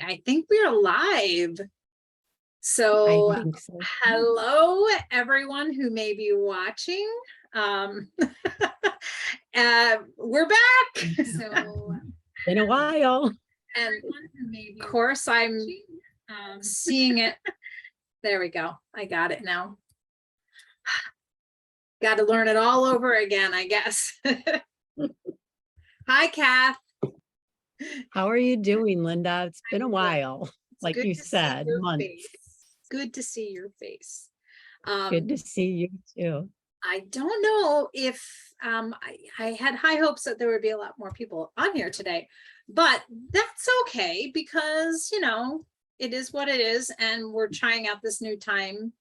I think we're live. I So, think so. hello, everyone who may be watching. We're back. So, In a while. and of course, I'm seeing it. There we go. I got it now. Got to learn it all over again, I guess. Hi, Kath. How are you doing, Linda? It's been a while. Like Good you to see said, your months. face. Good to see your face. Good to see you too. I don't know if I had high hopes that there would be a lot more people on here today, but that's okay because, you know, it is what it is, and we're trying out this new time.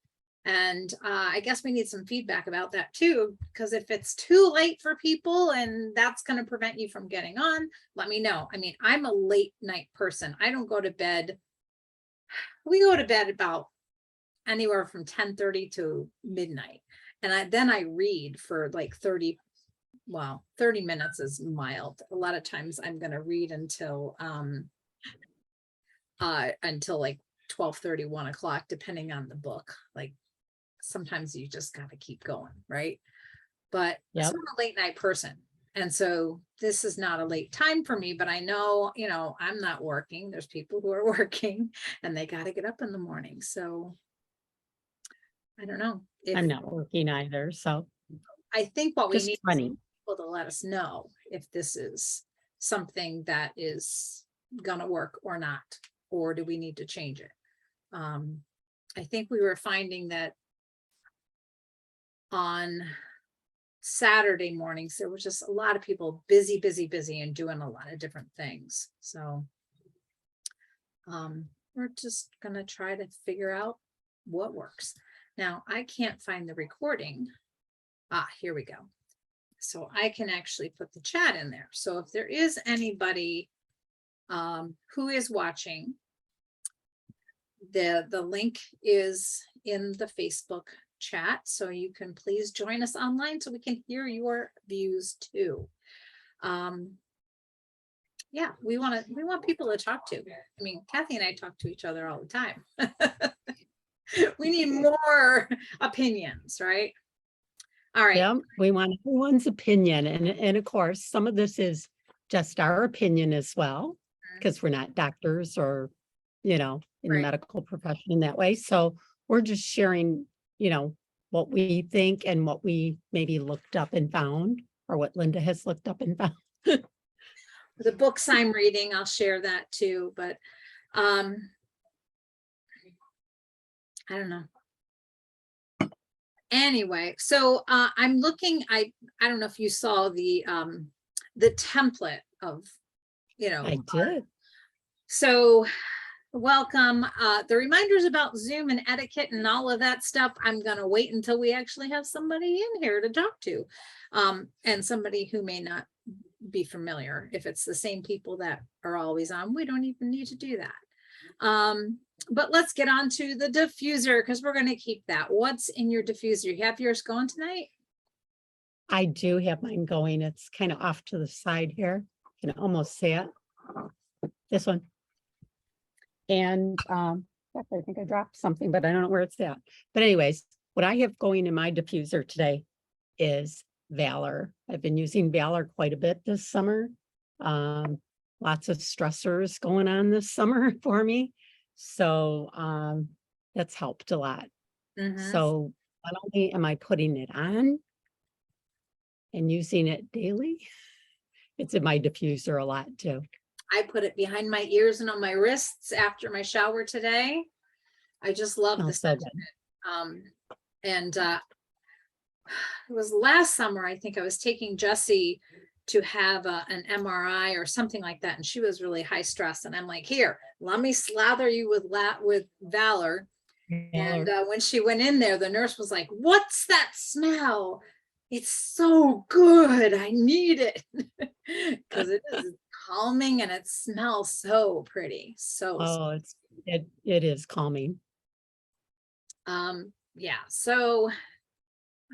And I guess we need some feedback about that too, because if it's too late for people and that's going to prevent you from getting on, let me know. I mean, I'm a late night person. I don't go to bed. We go to bed about anywhere from 10:30 to midnight. And then I read for like 30 minutes is mild. A lot of times I'm going to read until like 12:30, 1 o'clock, depending on the book. Like sometimes you just got to keep going, right? But Yep. I'm a late night person. And so this is not a late time for me, but I know, you know, I'm not working. There's people who are working and they got to get up in the morning. So I don't know. I'm not working either. So I think what we just need funny. is people to let us know if this is something that is gonna work or not, or do we need to change it? I think we were finding that on Saturday mornings, there was just a lot of people busy and doing a lot of different things. So we're just gonna try to figure out what works. Now, I can't find the recording. Here we go. So I can actually put the chat in there. So if there is anybody who is watching, the link is in the Facebook chat. So you can please join us online so we can hear your views too. Yeah, we want people to talk to. I mean, Kathy and I talk to each other all the time. We need more opinions, right? All right. Yeah, we want everyone's opinion. And of course, some of this is just our opinion as well, because we're not doctors or, you know, in the medical profession in that way. So we're just sharing, you know, what we think and what we maybe looked up and found, or what Linda has looked up and found. The books I'm reading, I'll share that too, but I don't know. Anyway, so I'm looking, I don't know if you saw the template of, you know. I did. So welcome. The reminders about Zoom and etiquette and all of that stuff, I'm going to wait until we actually have somebody in here to talk to, and somebody who may not be familiar. If it's the same people that are always on, we don't even need to do that. But let's get on to the diffuser because we're going to keep that. What's in your diffuser? You have yours going tonight? I do have mine going. It's kind of off to the side here. You can almost see it. This one. And I think I dropped something, but I don't know where it's at. But anyways, what I have going in my diffuser today is Valor. I've been using Valor quite a bit this summer. Lots of stressors going on this summer for me. So that's helped a lot. So not only am I putting it on and using it daily, it's in my diffuser a lot too. I put it behind my ears and on my wrists after my shower today. I just love the scent of it. And it was last summer, I think I was taking Jessie to have an MRI or something like that. And she was really high stress. And I'm like, here, let me slather you with Valor. And when she went in there, the nurse was like, what's that smell? It's so good. I need it. Because it is calming and it smells so pretty. So it is calming. Yeah. So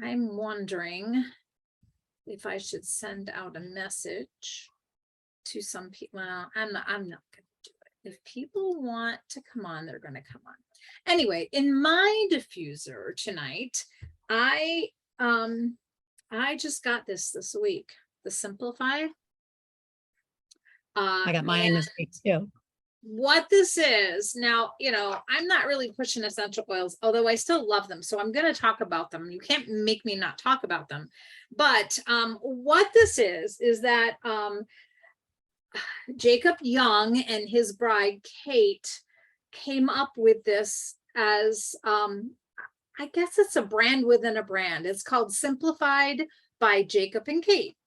I'm wondering if I should send out a message to some people. Well, I'm not going to do it. if people want to come on, they're going to come on. Anyway, in my diffuser tonight, I just got this week, the Simplify. I got mine this week too. What this is now, I'm not really pushing essential oils, although I still love them. So I'm going to talk about them. You can't make me not talk about them. But what this is that Jacob Young and his bride, Kate, came up with this as, I guess it's a brand within a brand. It's called Simplified by Jacob and Kate.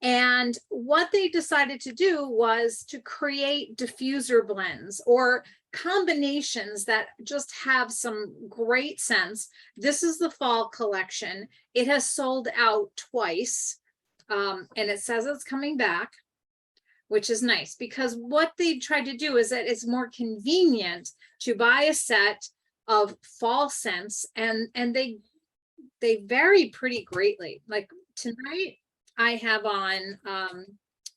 And what they decided to do was to create diffuser blends or combinations that just have some great scents. This is the fall collection. It has sold out twice, and it says it's coming back, which is nice because what they tried to do is that it's more convenient to buy a set of fall scents, and they vary pretty greatly. Like tonight, I have on,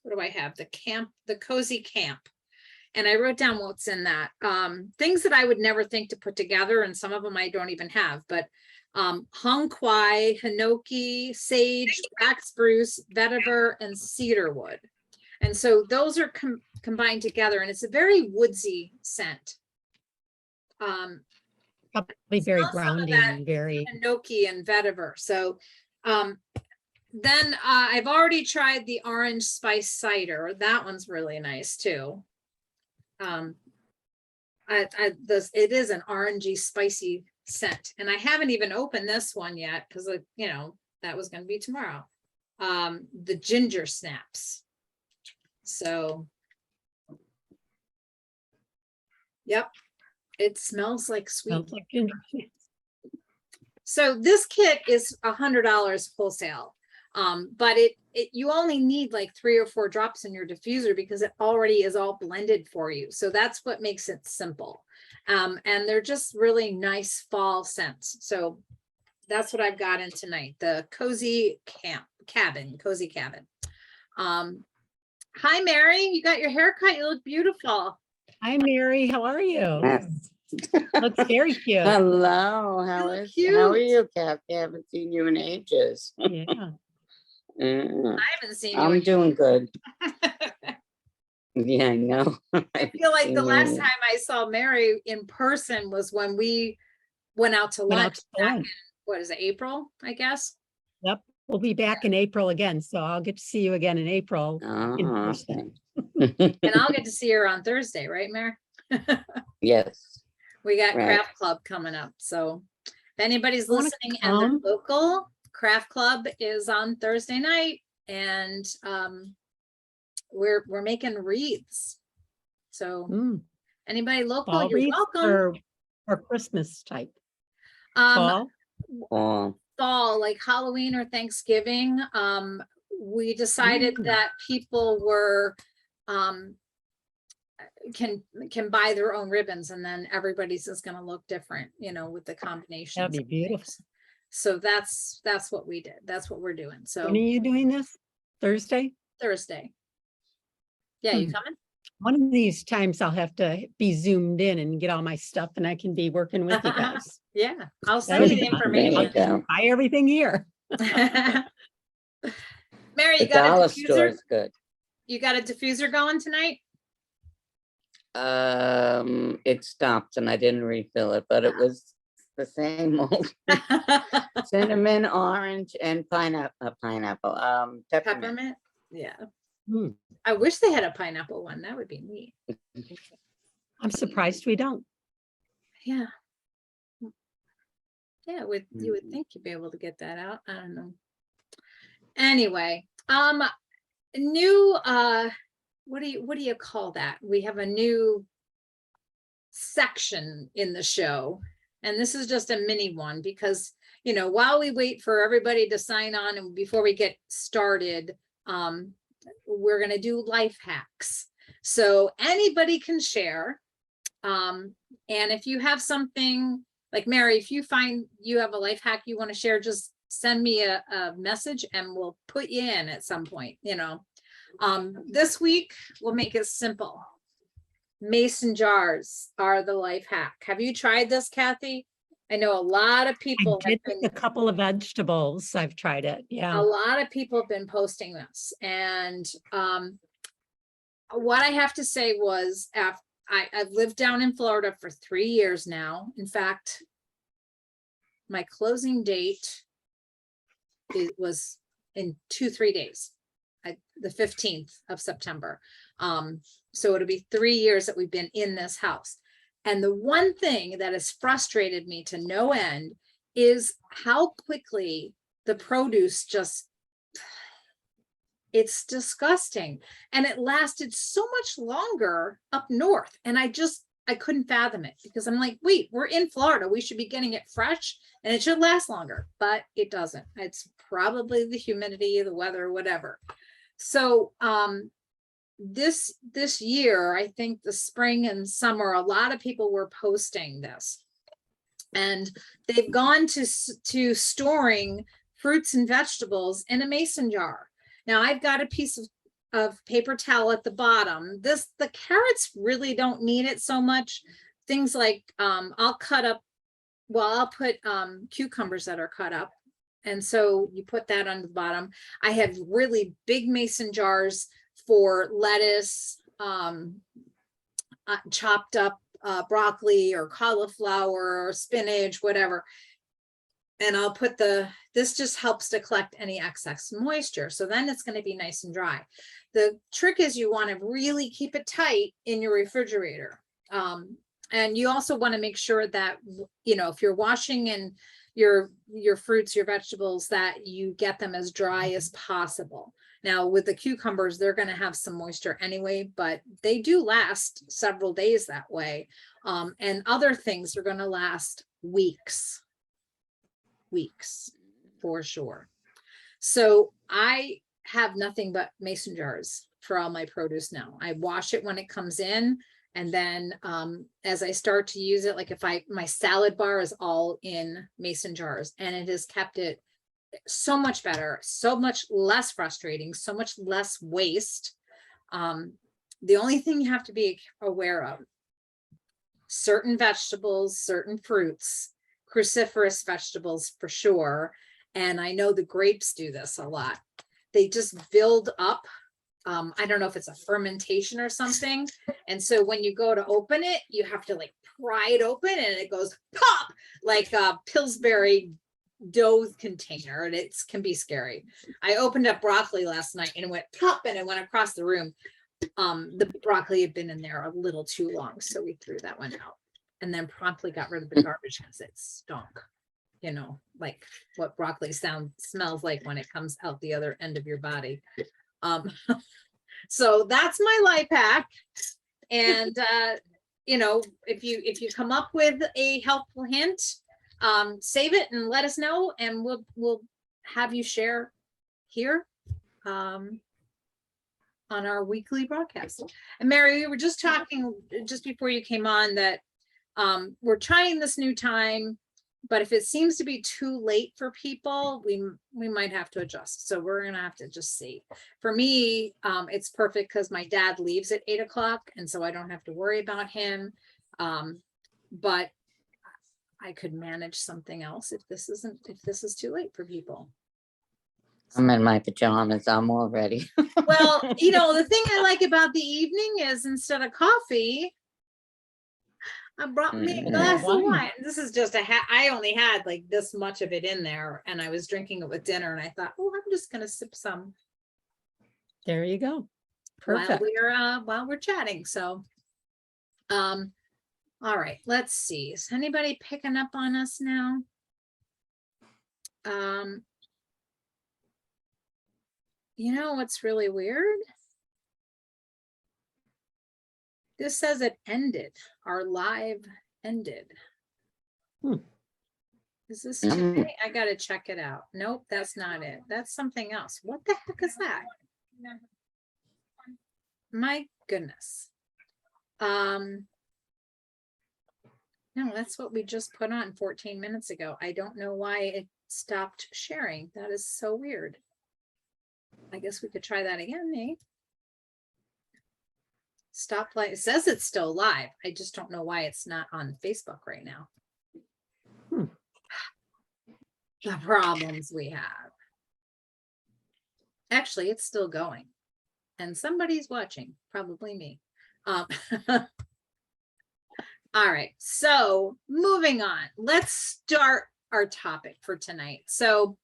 what do I have? The Cozy Camp. And I wrote down what's in that. Things that I would never think to put together, and some of them I don't even have, but hung quai, hinoki, sage, black spruce, vetiver, and cedarwood. And so those are combined together, and it's a very woodsy scent. Probably very grounding, very hinoki and vetiver. So then I've already tried the orange spice cider. That one's really nice too. It is an orangey spicy scent, and I haven't even opened this one yet because that was going to be tomorrow. The ginger snaps. So, yep, it smells like sweet. smells like ginger. So this kit is $100 wholesale. But you only need like 3 or 4 drops in your diffuser because it already is all blended for you. So that's what makes it simple. And they're just really nice fall scents. So that's what I've got in tonight. The Cozy Cabin. Hi, Mary. You got your hair cut. You look beautiful. Hi, Mary. How are you? Yes. Looks very cute. Hello, how look are cute. you, Kathy? I haven't seen you in ages. Yeah. Mm, I haven't seen you. I'm doing good. Yeah, I know. I feel like the seen last you. time I saw Mary in person was when we went out to Went out lunch to back in, lunch. what is it, April, I guess? Yep. We'll be back in April again. So I'll get to see you again in April. in Oh, person. okay. And I'll get to see her on Thursday, right, Mary? Yes. We got Right. Craft Club coming up. So if anybody's Wanna listening and they're come? local, Craft Club is on Thursday night, and we're making wreaths. So Mm, anybody local, fall you're wreaths welcome. or Christmas type. Um, Fall. Oh, like Halloween or Thanksgiving. We decided that people were can buy their own ribbons, and then everybody's is going to look different, with the combinations. That'd be of beautiful. things. So that's what we did. That's what we're doing. So When are you doing this? Thursday? Thursday. Yeah, you Hmm. coming? One of these times I'll have to be zoomed in and get all my stuff and I can be working with you guys. Yeah, I'll That send would you be the fun. there you information. go. Buy everything here. Mary, The you got a dollar store diffuser? is good. You got a diffuser going tonight? It stopped and I didn't refill it, but it was the same old cinnamon, orange, and pineapple. Peppermint. Peppermint? Yeah. Hmm. I wish they had a pineapple one. That would be neat. I'm surprised we don't. Yeah. Yeah, you would think you'd be able to get that out. I don't know. Anyway, new what do you call that? We have a new section in the show, and this is just a mini one because while we wait for everybody to sign on and before we get started, we're going to do life hacks. So anybody can share, and if you have something like Mary, if you find you have a life hack you want to share, just send me a message and we'll put you in at some point. This week we'll make it simple. mason jars are the life hack. Have you tried this, Kathy? I know a lot of I people have did been, with a couple of vegetables. I've tried it. a Yeah. lot of people have been posting this, and what I have to say was, I've lived down in Florida for 3 years now. In fact, my closing date was in 3 days, the 15th of September. So it'll be 3 years that we've been in this house. And the one thing that has frustrated me to no end is how quickly the produce just, it's disgusting. And it lasted so much longer up north. And I couldn't fathom it, because I'm like, wait, we're in Florida. We should be getting it fresh and it should last longer, but it doesn't. It's probably the humidity, the weather, whatever. So, this year, I think the spring and summer, a lot of people were posting this, and they've gone to storing fruits and vegetables in a mason jar. Now I've got a piece of paper towel at the bottom. The carrots really don't need it so much. Things like, I'll put cucumbers that are cut up. And so you put that on the bottom. I have really big mason jars for lettuce, chopped up broccoli or cauliflower or spinach, whatever. And I'll put this just helps to collect any excess moisture. So then it's going to be nice and dry. The trick is you want to really keep it tight in your refrigerator. And you also want to make sure that, if you're washing in your fruits, your vegetables, that you get them as dry as possible. Now with the cucumbers, they're going to have some moisture anyway, but they do last several days that way. And other things are going to last weeks for sure. So I have nothing but mason jars for all my produce now. I wash it when it comes in. And then as I start to use it, like my salad bar is all in mason jars, and it has kept it so much better, so much less frustrating, so much less waste. The only thing you have to be aware of, certain vegetables, certain fruits, cruciferous vegetables for sure. And I know the grapes do this a lot. They just build up. I don't know if it's a fermentation or something. And so when you go to open it, you have to like pry it open and it goes pop like a Pillsbury dough container, and it can be scary. I opened up broccoli last night and it went pop and it went across the room. The broccoli had been in there a little too long, so we threw that one out and then promptly got rid of the garbage because it stunk. Like what broccoli smells like when it comes out the other end of your body. So that's my life hack. And if you come up with a helpful hint, save it and let us know, and we'll have you share here on our weekly broadcast. And Mary, we were just talking just before you came on that we're trying this new time, but if it seems to be too late for people, we might have to adjust. So we're gonna have to just see. For me, it's perfect because my dad leaves at 8 o'clock, and so I don't have to worry about him. But I could manage something else if this is too late for people. I'm in my pajamas. I'm all ready. Well, the thing I like about the evening is instead of coffee, I brought me a glass of wine. This is just I only had like this much of it in there, and I was drinking it with dinner, and I thought, oh, I'm just gonna sip some. There you go. Perfect. While we're chatting. So, all right, let's see. Is anybody picking up on us now? What's really weird? This says it ended. Our live ended. Is this today? I gotta check it out. Nope, that's not it. That's something else. What the heck is that? My goodness. No, that's what we just put on 14 minutes ago. I don't know why it stopped sharing. That is so weird. I guess we could try that again, maybe. Stop play. It says it's still live. I just don't know why it's not on Facebook right now. Hmm. The problems we have. Actually, it's still going. And somebody's watching, probably me. All right, so moving on. Let's start our topic for tonight. So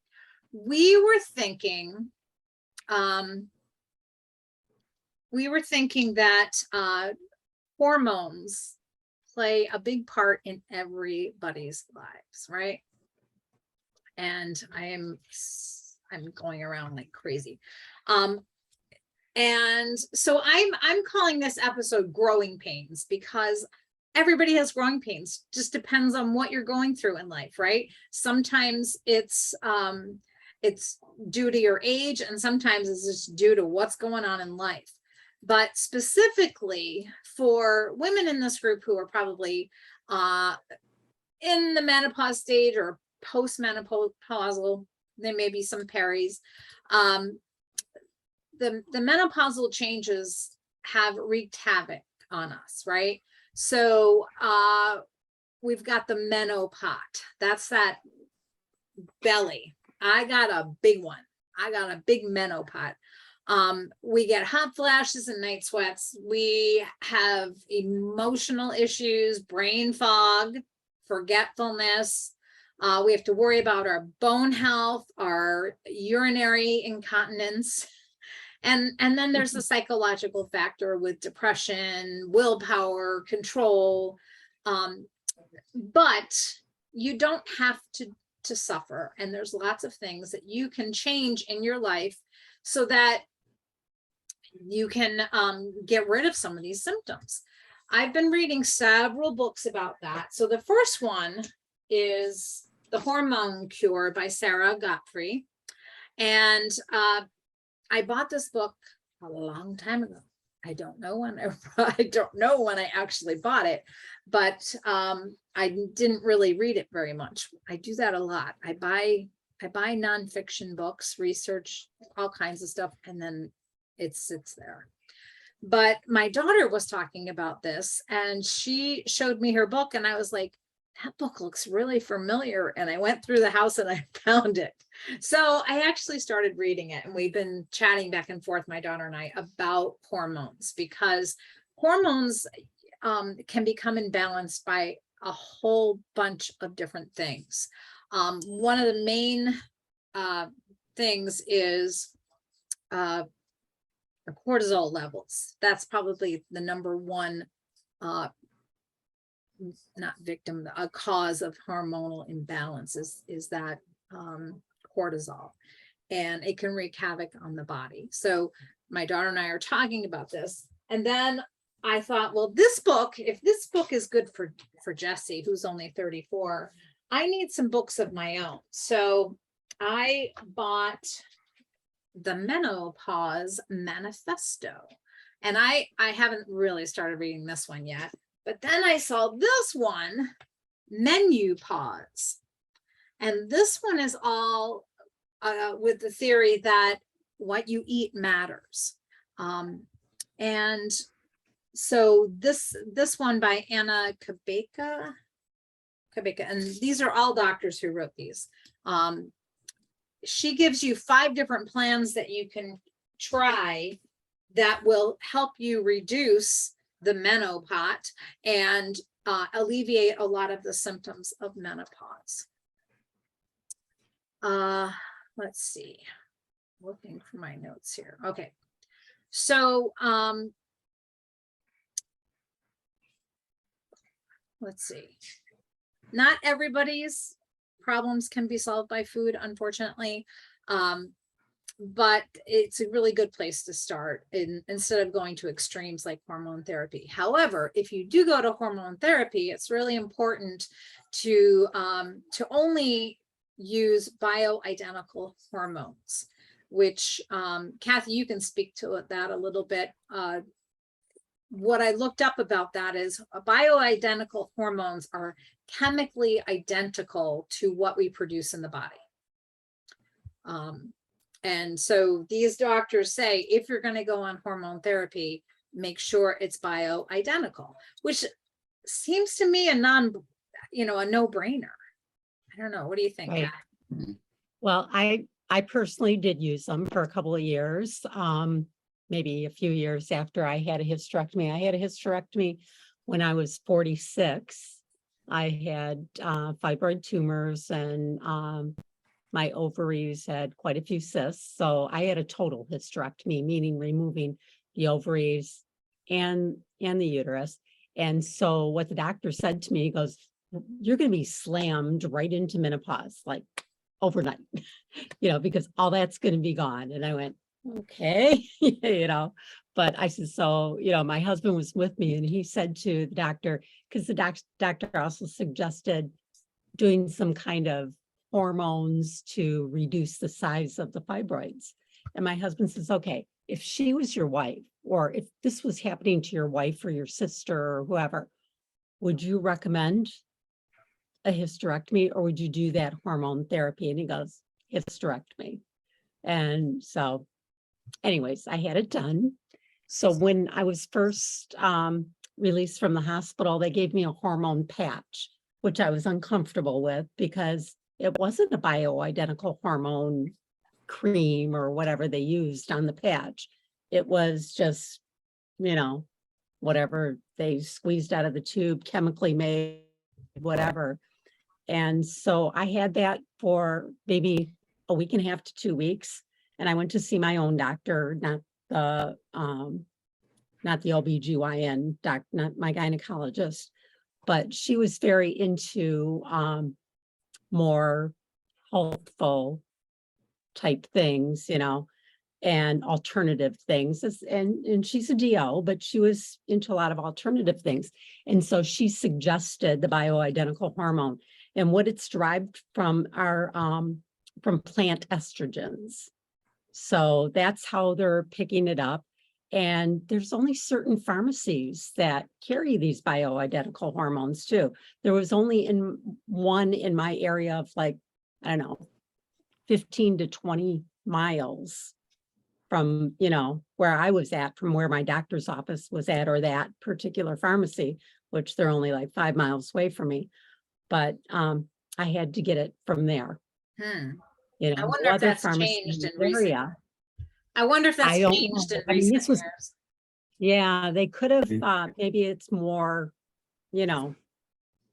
we were thinking that hormones play a big part in everybody's lives, right? And I'm going around like crazy. And so I'm calling this episode Growing Pains, because everybody has growing pains. Just depends on what you're going through in life, right? Sometimes it's due to your age, and sometimes it's just due to what's going on in life. But specifically for women in this group who are probably in the menopause stage or postmenopausal, there may be some peris. The menopausal changes have wreaked havoc on us, right? So we've got the menopot. That's that belly. I got a big one. I got a big menopot. We get hot flashes and night sweats. We have emotional issues, brain fog, forgetfulness. We have to worry about our bone health, our urinary incontinence. And then there's the psychological factor with depression, willpower, control. But you don't have to suffer. And there's lots of things that you can change in your life so that you can get rid of some of these symptoms. I've been reading several books about that. So the first one is The Hormone Cure by Sarah Gottfried. And I bought this book a long time ago. I don't know when I actually bought it, but I didn't really read it very much. I do that a lot. I buy nonfiction books, research all kinds of stuff, and then it sits there. But my daughter was talking about this, and she showed me her book, and I was like, that book looks really familiar. And I went through the house and I found it. So I actually started reading it, and we've been chatting back and forth, my daughter and I, about hormones, because hormones can become imbalanced by a whole bunch of different things. One of the main things is cortisol levels. That's probably the number one a cause of hormonal imbalance is that cortisol, and it can wreak havoc on the body. So my daughter and I are talking about this, and then I thought, well, if this book is good for Jessie, who's only 34, I need some books of my own. So I bought the Menopause Manifesto, and I haven't really started reading this one yet. But then I saw this one, Menopause. And this one is all with the theory that what you eat matters. And so this one by Anna Kabeka, and these are all doctors who wrote these. She gives you 5 different plans that you can try that will help you reduce the menopause and alleviate a lot of the symptoms of menopause. Let's see, looking for my notes here. Okay, so let's see. Not everybody's problems can be solved by food, unfortunately. But it's a really good place to start instead of going to extremes like hormone therapy. However, if you do go to hormone therapy, it's really important to only use bioidentical hormones, which Kathy, you can speak to that a little bit. What I looked up about that is bioidentical hormones are chemically identical to what we produce in the body. And so these doctors say, if you're going to go on hormone therapy, make sure it's bioidentical, which seems to me a no-brainer. I don't know. What do you think? Right. Matt? Well, I personally did use them for a couple of years, maybe a few years after I had a hysterectomy. I had a hysterectomy when I was 46. I had fibroid tumors, and my ovaries had quite a few cysts. So I had a total hysterectomy, meaning removing the ovaries and the uterus. And so what the doctor said to me, he goes, "You're going to be slammed right into menopause, like overnight, because all that's going to be gone." And I went, okay, but I said, so, my husband was with me, and he said to the doctor, because the doctor also suggested doing some kind of hormones to reduce the size of the fibroids. And my husband says, okay, if she was your wife, or if this was happening to your wife or your sister or whoever, would you recommend a hysterectomy, or would you do that hormone therapy? And he goes, hysterectomy. And so anyways, I had it done. So when I was first released from the hospital, they gave me a hormone patch, which I was uncomfortable with because it wasn't a bioidentical hormone cream or whatever they used on the patch. It was just, whatever they squeezed out of the tube, chemically made, whatever. And so I had that for maybe a week and a half to 2 weeks. And I went to see my own doctor, not the OBGYN doc, not my gynecologist, but she was very into more healthful type things, and alternative things. And she's a DO, but she was into a lot of alternative things. And so she suggested the bioidentical hormone, and what it's derived from are from plant estrogens. So that's how they're picking it up. And there's only certain pharmacies that carry these bioidentical hormones too. There was only one in my area of, like, I don't know, 15 to 20 miles from, where I was at, from where my doctor's office was at, or that particular pharmacy, which they're only like 5 miles away from me. But I had to get it from there. I No wonder if other that's pharmacy changed in the recent. area. I wonder if that's I don't changed know. in I mean, recent this was, years. yeah, they could have, maybe it's more,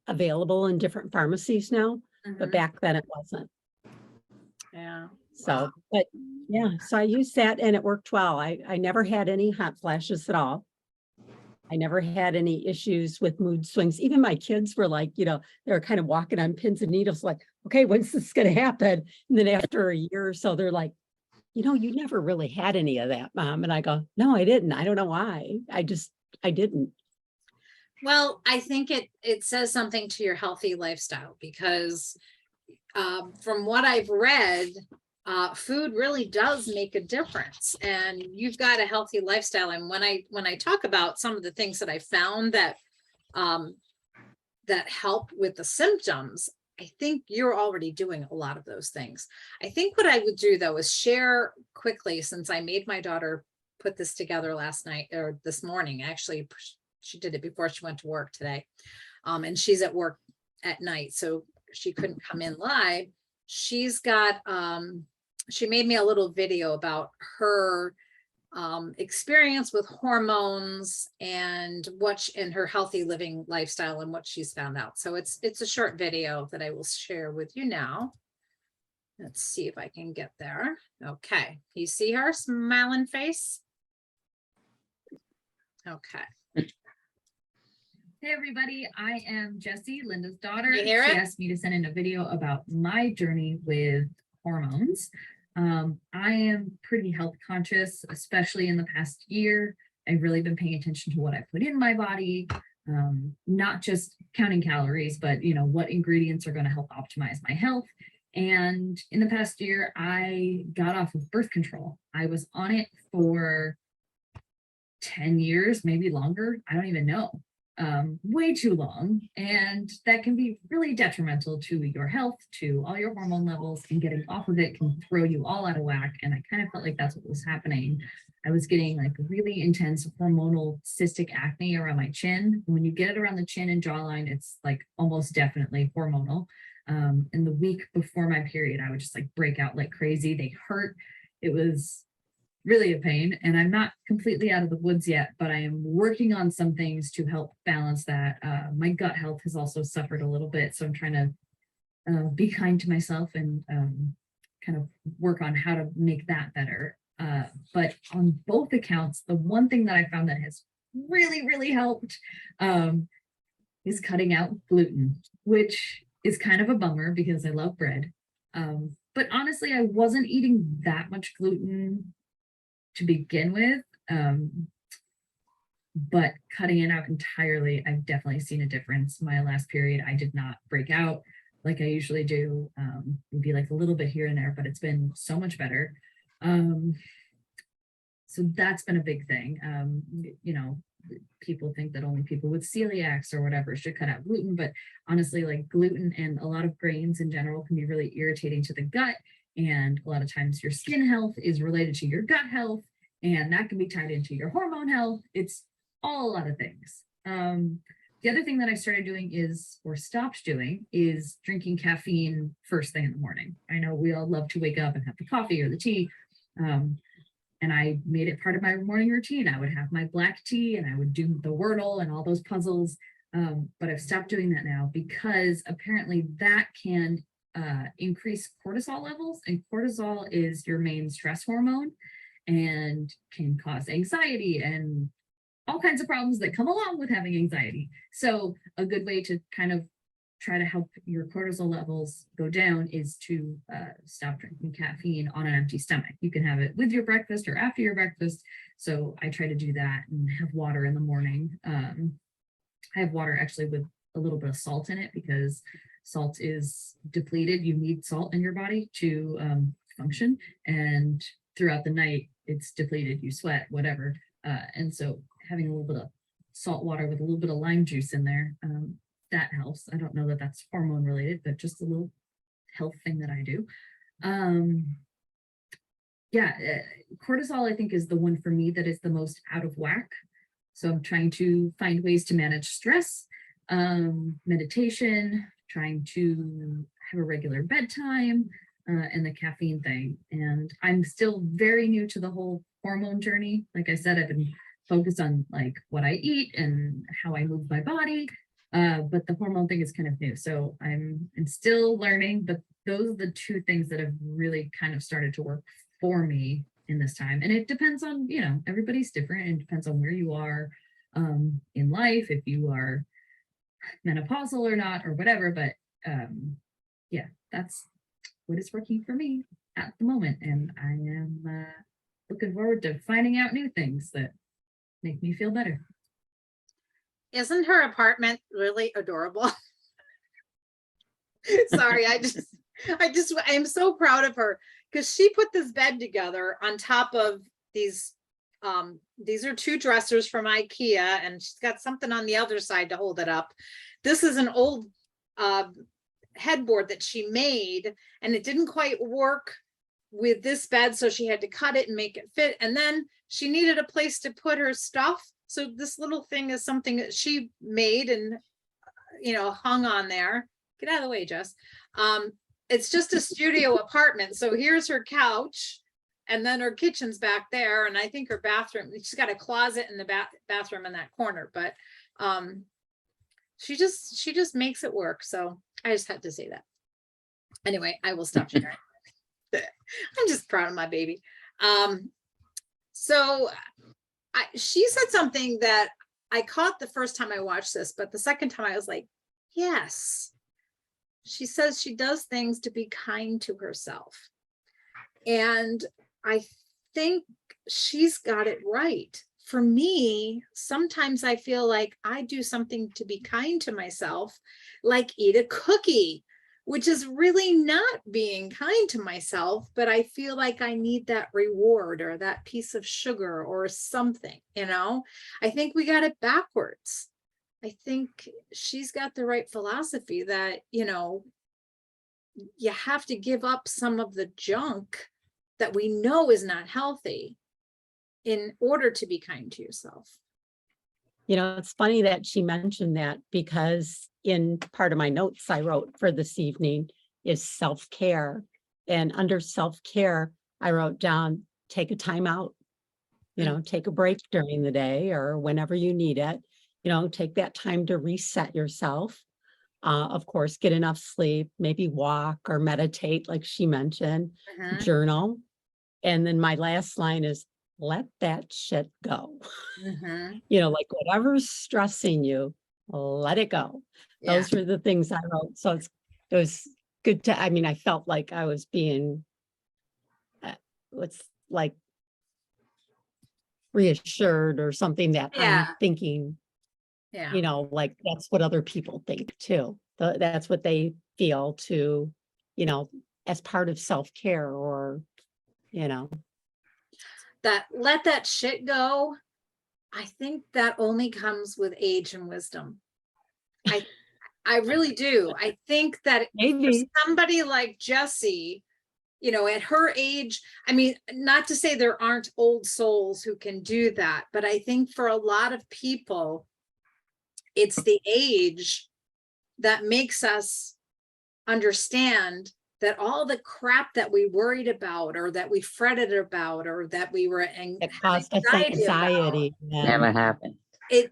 available in different pharmacies now, but Mhm. back then it wasn't. Yeah. So, but yeah, so I used that and it worked well. I never had any hot flashes at all. I never had any issues with mood swings. Even my kids were like, they were kind of walking on pins and needles, like, okay, when's this going to happen? And then after a year or so, they're like, you never really had any of that, Mom. And I go, no, I didn't. I don't know why. I didn't. Well, I think it says something to your healthy lifestyle, because from what I've read, food really does make a difference, and you've got a healthy lifestyle. And when I talk about some of the things that I found that help with the symptoms, I think you're already doing a lot of those things. I think what I would do, though, is share quickly, since I made my daughter put this together last night, or this morning. Actually, she did it before she went to work today. And she's at work at night, so she couldn't come in live. She's got, she made me a little video about her experience with hormones and in her healthy living lifestyle and what she's found out. So it's a short video that I will share with you now. Let's see if I can get there. Okay, you see her smiling face? Okay. Hey everybody, I am Jessie, Linda's daughter. You hear She it? asked me to send in a video about my journey with hormones. I am pretty health conscious, especially in the past year. I've really been paying attention to what I put in my body, not just counting calories, but what ingredients are going to help optimize my health. And in the past year, I got off of birth control. I was on it for 10 years, maybe longer. I don't even know. Way too long. And that can be really detrimental to your health, to all your hormone levels, and getting off of it can throw you all out of whack. And I kind of felt like that's what was happening. I was getting like really intense hormonal cystic acne around my chin. When you get it around the chin and jawline, it's like almost definitely hormonal. And the week before my period, I would just like break out like crazy. They hurt. It was really a pain. And I'm not completely out of the woods yet, but I am working on some things to help balance that. My gut health has also suffered a little bit. So I'm trying to be kind to myself and kind of work on how to make that better. But on both accounts, the one thing that I found that has really helped is cutting out gluten, which is kind of a bummer because I love bread. But honestly, I wasn't eating that much gluten to begin with. But cutting it out entirely, I've definitely seen a difference. My last period, I did not break out like I usually do. Maybe like a little bit here and there, but it's been so much better. So that's been a big thing. You know, people think that only people with celiacs or whatever should cut out gluten, but honestly, like gluten and a lot of grains in general can be really irritating to the gut. And a lot of times your skin health is related to your gut health, and that can be tied into your hormone health. It's all a lot of things. The other thing that I started doing is, or stopped doing, is drinking caffeine first thing in the morning. I know we all love to wake up and have the coffee or the tea. And I made it part of my morning routine. I would have my black tea and I would do the Wordle and all those puzzles. But I've stopped doing that now because apparently that can increase cortisol levels, and cortisol is your main stress hormone and can cause anxiety and all kinds of problems that come along with having anxiety. So a good way to kind of try to help your cortisol levels go down is to stop drinking caffeine on an empty stomach. You can have it with your breakfast or after your breakfast. So I try to do that and have water in the morning. I have water actually with a little bit of salt in it because salt is depleted. You need salt in your body to function. And throughout the night, it's depleted. You sweat, whatever. And so having a little bit of salt water with a little bit of lime juice in there, that helps. I don't know that that's hormone related, but just a little health thing that I do. Cortisol, I think, is the one for me that is the most out of whack. So I'm trying to find ways to manage stress, meditation, trying to have a regular bedtime, and the caffeine thing. And I'm still very new to the whole hormone journey. Like I said, I've been focused on like what I eat and how I move my body. But the hormone thing is kind of new. So I'm still learning, but those are the two things that have really kind of started to work for me in this time. And it depends on, you know, everybody's different, and depends on where you are in life, if you are menopausal or not, or whatever. But yeah, that's what is working for me at the moment. And I am looking forward to finding out new things that make me feel better. Isn't her apartment really adorable? Sorry, I'm so proud of her because she put this bed together on top of these are two dressers from IKEA, and she's got something on the other side to hold it up. This is an old headboard that she made, and it didn't quite work with this bed, so she had to cut it and make it fit. And then she needed a place to put her stuff. So this little thing is something that she made and, you know, hung on there. Get out of the way, Jess. It's just a studio apartment. So here's her couch, and then her kitchen's back there. And I think her bathroom, she's got a closet in the bathroom in that corner, but she just makes it work. So I just had to say that. Anyway, I will stop sharing. I'm just proud of my baby. So she said something that I caught the first time I watched this, but the second time I was like, yes. She says she does things to be kind to herself. And I think she's got it right. For me, sometimes I feel like I do something to be kind to myself, like eat a cookie, which is really not being kind to myself, but I feel like I need that reward or that piece of sugar or something, you know? I think we got it backwards. I think she's got the right philosophy that, you know, you have to give up some of the junk that we know is not healthy in order to be kind to yourself. It's funny that she mentioned that, because in part of my notes I wrote for this evening is self-care. And under self-care, I wrote down, take a time out, take a break during the day or whenever you need it, take that time to reset yourself. Of course, get enough sleep, maybe walk or meditate, like she mentioned, Mhm. journal. And then my last line is, let that shit go. Mhm. Like whatever's stressing you, let it go. Yeah. Those were the things I wrote. So it was good to, I felt like I was being, what's like reassured or something that Yeah. I'm thinking, Yeah. like that's what other people think too. That's what they feel too, as part of self-care or, That let that shit go. I think that only comes with age and wisdom. I really do. I think that for maybe. somebody like Jessie, at her age, I mean, not to say there aren't old souls who can do that, but I think for a lot of people, it's the age that makes us understand that all the crap that we worried about or that we fretted about or that we were It had caused us anxiety about, anxiety. Never happened. it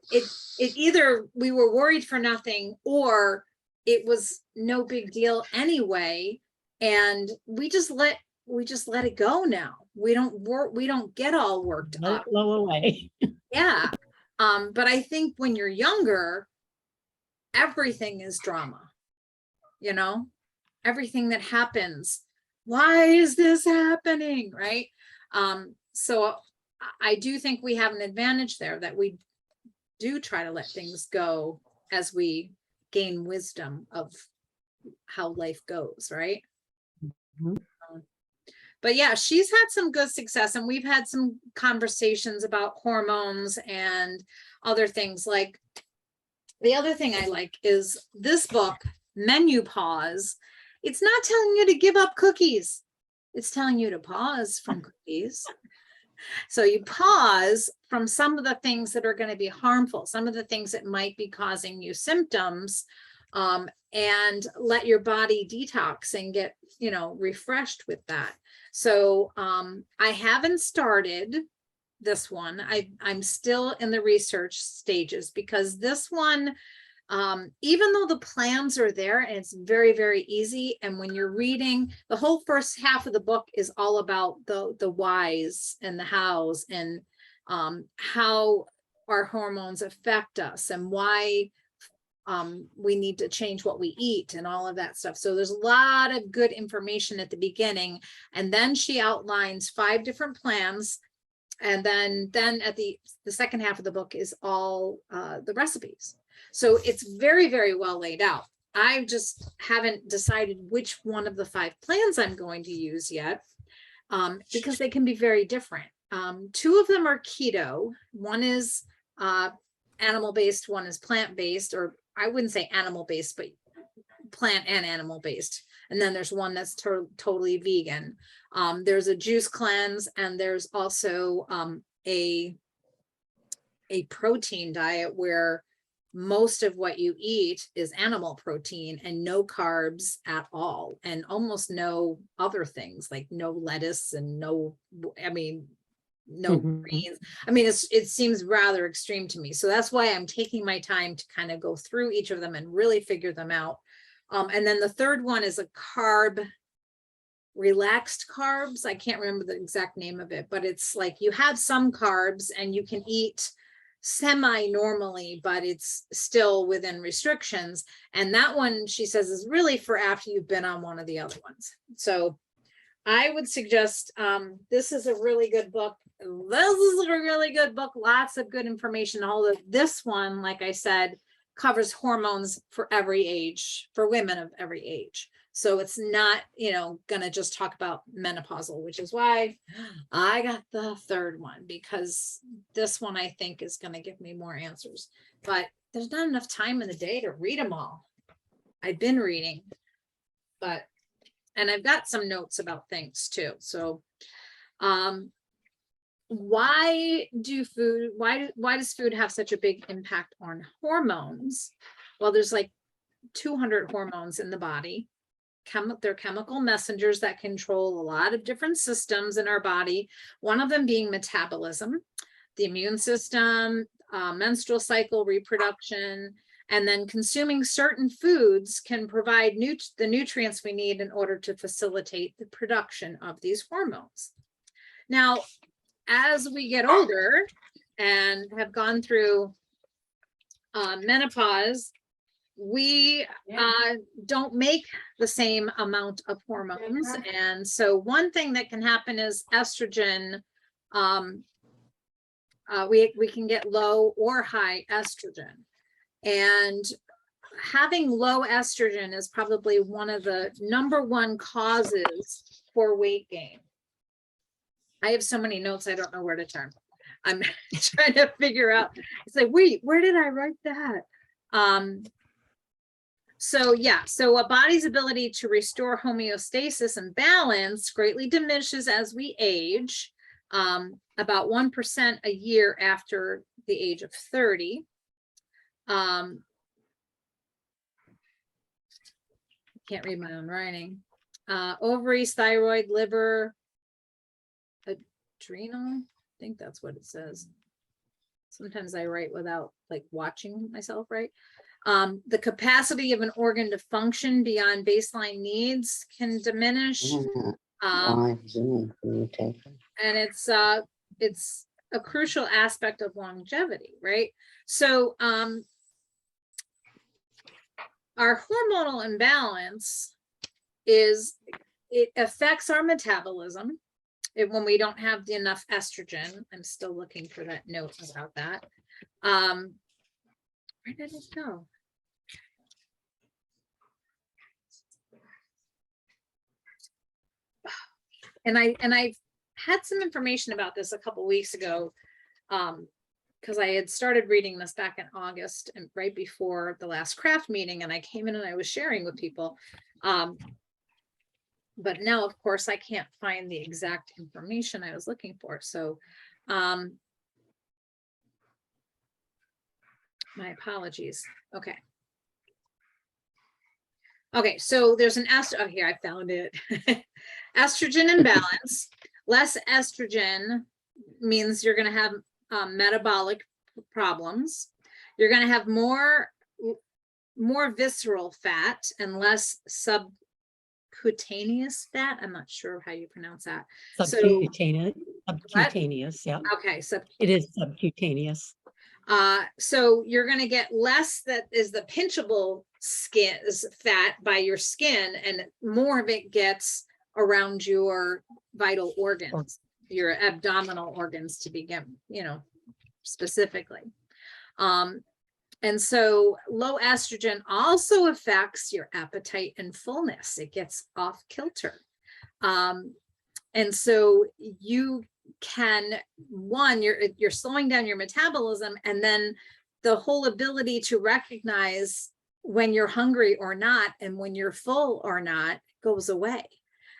either we were worried for nothing or it was no big deal anyway, and we just let it go now. We don't get all worked Let up. it blow away. Yeah. But I think when you're younger, everything is drama, everything that happens. Why is this happening? Right. So I do think we have an advantage there, that we do try to let things go as we gain wisdom of how life goes, right? Mhm. But yeah, she's had some good success, and we've had some conversations about hormones and other things. Like, the other thing I like is this book, Menu Pause. It's not telling you to give up cookies. It's telling you to pause from cookies. So you pause from some of the things that are going to be harmful, some of the things that might be causing you symptoms, and let your body detox and get, refreshed with that. So I haven't started this one. I'm still in the research stages, because this one, even though the plans are there and it's very, very easy, and when you're reading, the whole first half of the book is all about the whys and the hows, and how our hormones affect us and why we need to change what we eat and all of that stuff. So there's a lot of good information at the beginning, and then she outlines 5 different plans, and then at the second half of the book is all the recipes. So it's very, very well laid out. I just haven't decided which one of the 5 plans I'm going to use yet, because they can be very different. 2 of them are keto. One is animal-based, one is plant-based, or I wouldn't say animal-based, but plant and animal-based. And then there's one that's totally vegan. There's a juice cleanse, and there's also a protein diet where most of what you eat is animal protein and no carbs at all, and almost no other things, like no lettuce and no Mhm. greens. It seems rather extreme to me. So that's why I'm taking my time to kind of go through each of them and really figure them out. And then the third one is a relaxed carbs. I can't remember the exact name of it, but it's like you have some carbs and you can eat semi-normally, but it's still within restrictions. And that one, she says, is really for after you've been on one of the other ones. So I would suggest, this is a really good book. This is a really good book. Lots of good information. Although this one, like I said, covers hormones for every age, for women of every age. So it's not, gonna just talk about menopausal, which is why I got the third one, because this one I think is gonna give me more answers. But there's not enough time in the day to read them all. I've been reading, and I've got some notes about things too. So why does food have such a big impact on hormones? Well, there's like 200 hormones in the body. They're chemical messengers that control a lot of different systems in our body. One of them being metabolism, the immune system, menstrual cycle, reproduction, and then consuming certain foods can provide the nutrients we need in order to facilitate the production of these hormones. Now, as we get older and have gone through menopause, we don't make the same amount of hormones. And so one thing that can happen is estrogen, we can get low or high estrogen. And having low estrogen is probably one of the #1 causes for weight gain. I have so many notes, I don't know where to turn. I'm trying to figure out, it's like, wait, where did I write that? So yeah, so a body's ability to restore homeostasis and balance greatly diminishes as we age, about 1% a year after the age of 30. Can't read my own writing. Ovaries, thyroid, liver, adrenal, I think that's what it says. Sometimes I write without like watching myself write. The capacity of an organ to function beyond baseline needs can diminish. And it's a crucial aspect of longevity, right? So our hormonal imbalance it affects our metabolism when we don't have enough estrogen. I'm still looking for that note about that. Where did it go? And I've had some information about this a couple weeks ago, because I had started reading this back in August and right before the last craft meeting, and I came in and I was sharing with people. But now, of course, I can't find the exact information I was looking for. So my apologies. Okay. Okay, so there's an oh, here, I found it. Estrogen imbalance. Less estrogen means you're going to have metabolic problems. You're going to have more visceral fat and less subcutaneous fat. I'm not sure how you pronounce that. Subcutaneous, yeah. Okay, so it is subcutaneous. So you're going to get less that is the pinchable fat by your skin, and more of it gets around your vital organs, your abdominal organs to begin, specifically. And so low estrogen also affects your appetite and fullness. It gets off kilter. And so you can, you're slowing down your metabolism, and then the whole ability to recognize when you're hungry or not and when you're full or not goes away.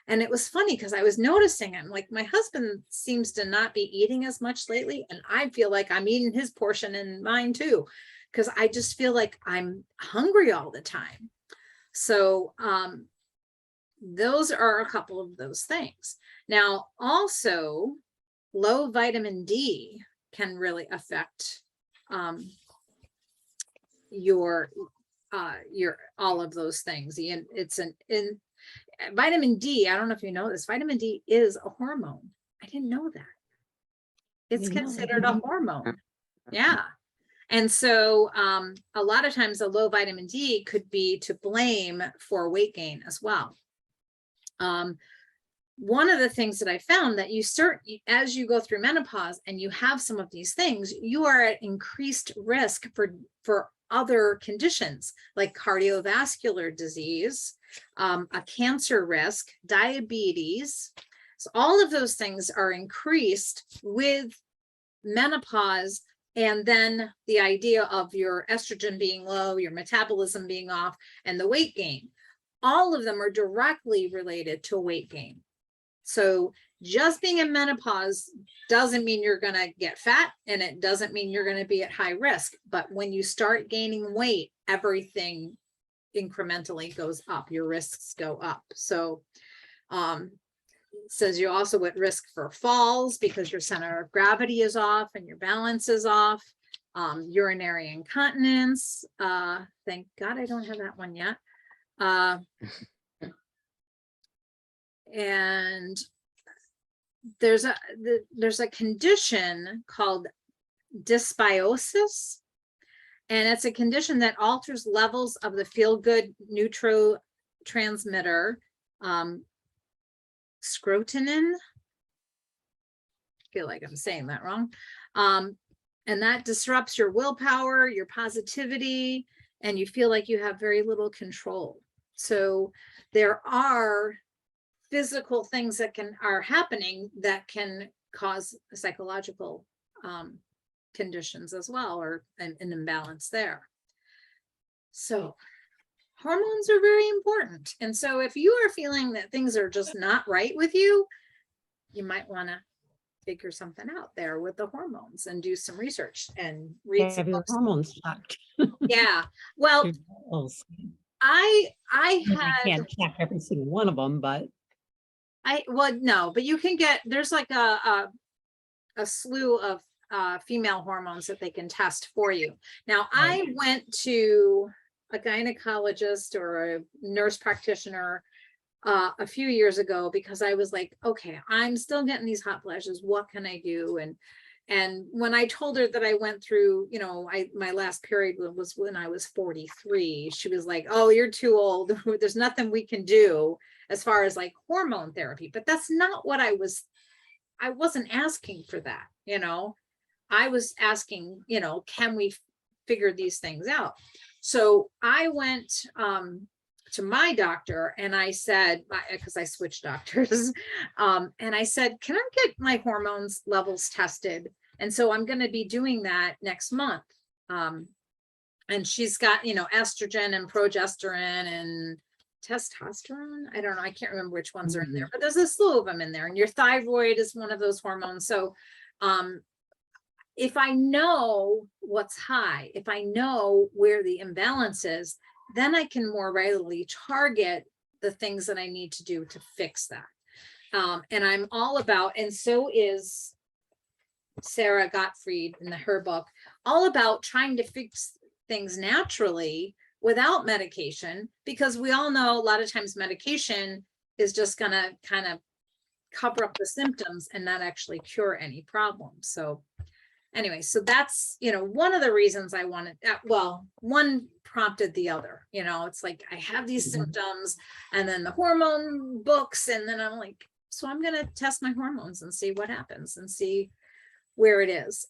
And it was funny because I was noticing, I'm like, my husband seems to not be eating as much lately, and I feel like I'm eating his portion and mine too, because I just feel like I'm hungry all the time. So those are a couple of those things. Now, also, low vitamin D can really affect your all of those things. It's vitamin D. I don't know if you know this. Vitamin D is a hormone. I didn't know that. It's considered a hormone. Yeah. And so a lot of times a low vitamin D could be to blame for weight gain as well. One of the things that I found that as you go through menopause and you have some of these things, you are at increased risk for other conditions like cardiovascular disease, a cancer risk, diabetes. So all of those things are increased with menopause. And then the idea of your estrogen being low, your metabolism being off, and the weight gain. All of them are directly related to weight gain. So just being in menopause doesn't mean you're gonna get fat, and it doesn't mean you're gonna be at high risk. But when you start gaining weight, everything incrementally goes up, your risks go up. So says you're also at risk for falls because your center of gravity is off and your balance is off. Urinary incontinence. Thank God I don't have that one yet. And there's a condition called dysbiosis, and it's a condition that alters levels of the feel-good neurotransmitter scrotonin. I feel like I'm saying that wrong. And that disrupts your willpower, your positivity, and you feel like you have very little control. So there are physical things that are happening that can cause psychological conditions as well, or an imbalance there. So hormones are very important. And so if you are feeling that things are just not right with you, you might want to figure something out there with the hormones and do some research and read some Have your books. hormones checked. Yeah. Well, Your levels. I I had, can't check every single one of them, but well, no, but you can get, there's like a slew of female hormones that they can test for you. Now, I went to a gynecologist or a nurse practitioner a few years ago because I was like, okay, I'm still getting these hot flashes. What can I do? And when I told her that I went through, you know, my last period was when I was 43, she was like, oh, you're too old. There's nothing we can do as far as like hormone therapy. But that's not what I wasn't asking for that, you know. I was asking, you know, can we figure these things out? So I went to my doctor and I said, because I switched doctors, and I said, can I get my hormones levels tested? And so I'm going to be doing that next month. And she's got, you know, estrogen and progesterone and testosterone. I don't know. I can't remember which ones are in there, but there's a slew of them in there. And your thyroid is one of those hormones. So if I know what's high, if I know where the imbalance is, then I can more readily target the things that I need to do to fix that. And I'm all about, and so is Sarah Gottfried in her book, all about trying to fix things naturally without medication, because we all know a lot of times medication is just gonna kind of cover up the symptoms and not actually cure any problems. So anyway, so that's, you know, one of the reasons I wanted, well, one prompted the other, you know, it's like I have these symptoms and then the hormone books, and then I'm like, so I'm going to test my hormones and see what happens and see where it is.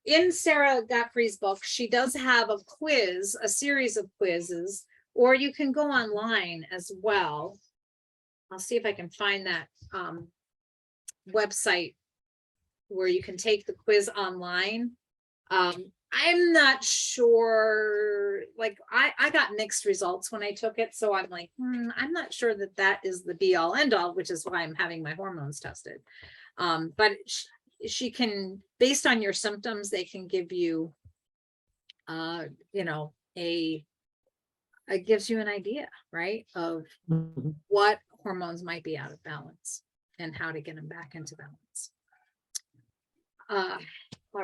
In Sarah Gottfried's book, she does have a quiz, a series of quizzes, or you can go online as well. I'll see if I can find that website where you can take the quiz online. I'm not sure, like I got mixed results when I took it. So I'm like, I'm not sure that that is the be all end all, which is why I'm having my hormones tested. But she can, based on your symptoms, they can give you, you know, it gives you an idea, right, of what hormones might be out of balance and how to get them back into balance. All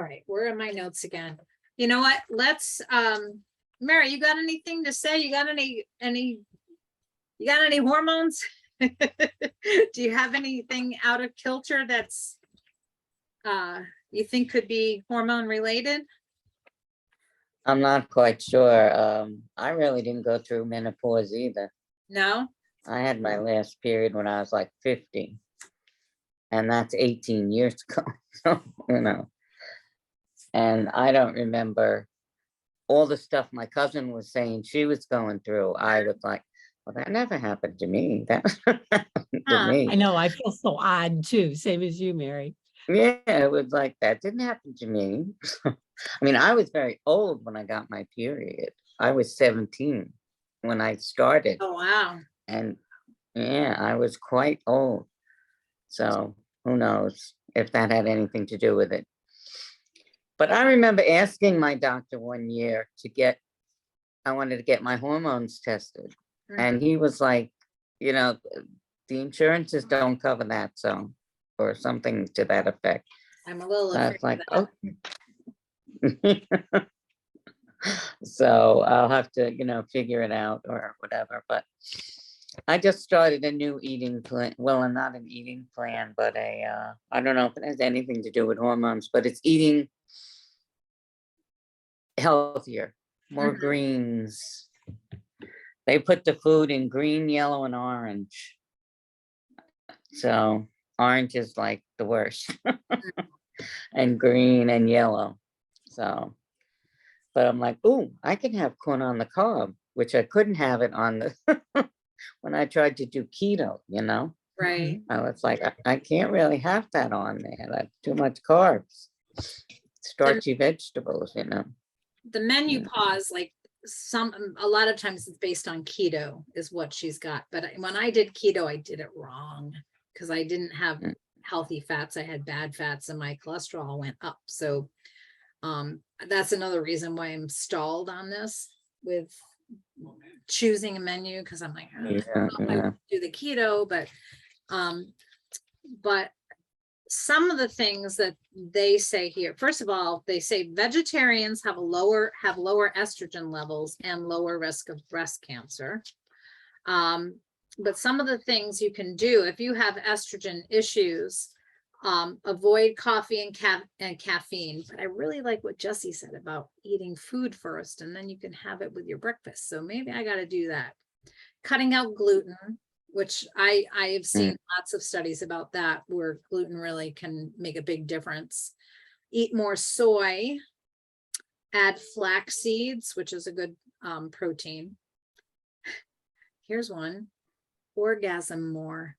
right, where are my notes again? You know what? Let's Mary, you got anything to say? You got any hormones? Do you have anything out of kilter that's you think could be hormone related? I'm not quite sure. I really didn't go through menopause either. No? I had my last period when I was like 50. And that's 18 years ago. So, you know. And I don't remember all the stuff my cousin was saying she was going through. I was like, well, that never happened to me. That happened to me. I know, I feel so odd too, same as you, Mary. Yeah, it was like, that didn't happen to me. I mean, I was very old when I got my period. I was 17 when I started. Oh, wow. And yeah, I was quite old. So who knows if that had anything to do with it. But I remember asking my doctor one year I wanted to get my hormones tested. And he was like, you know, the insurances don't cover that, so, or something to that effect. I'm a little I afraid was like, of that. oh. So I'll have to, you know, figure it out or whatever, but I just started a new eating plan. Well, not an eating plan, but I don't know if it has anything to do with hormones, but it's eating healthier, more Mhm. greens. They put the food in green, yellow, and orange. So orange is like the worst. And green and yellow. So, but I'm like, ooh, I can have corn on the cob, which I couldn't have it on the when I tried to do keto, you know. Right. I was like, I can't really have that on there. That's too much carbs. Starchy vegetables, you know. The menopause, like a lot of times it's based on keto is what she's got. But when I did keto, I did it wrong because I didn't have healthy fats. I had bad fats and my cholesterol went up. So that's another reason why I'm stalled on this with choosing a menu, because I'm like, I don't know if I do the keto, but some of the things that they say here, first of all, they say vegetarians have lower estrogen levels and lower risk of breast cancer. But some of the things you can do if you have estrogen issues, avoid coffee and caffeine. But I really like what Jesse said about eating food first, and then you can have it with your breakfast. So maybe I got to do that. Cutting out gluten, which I have seen lots of studies about that, where gluten really can make a big difference. Eat more soy, add flax seeds, which is a good protein. Here's one, orgasm more,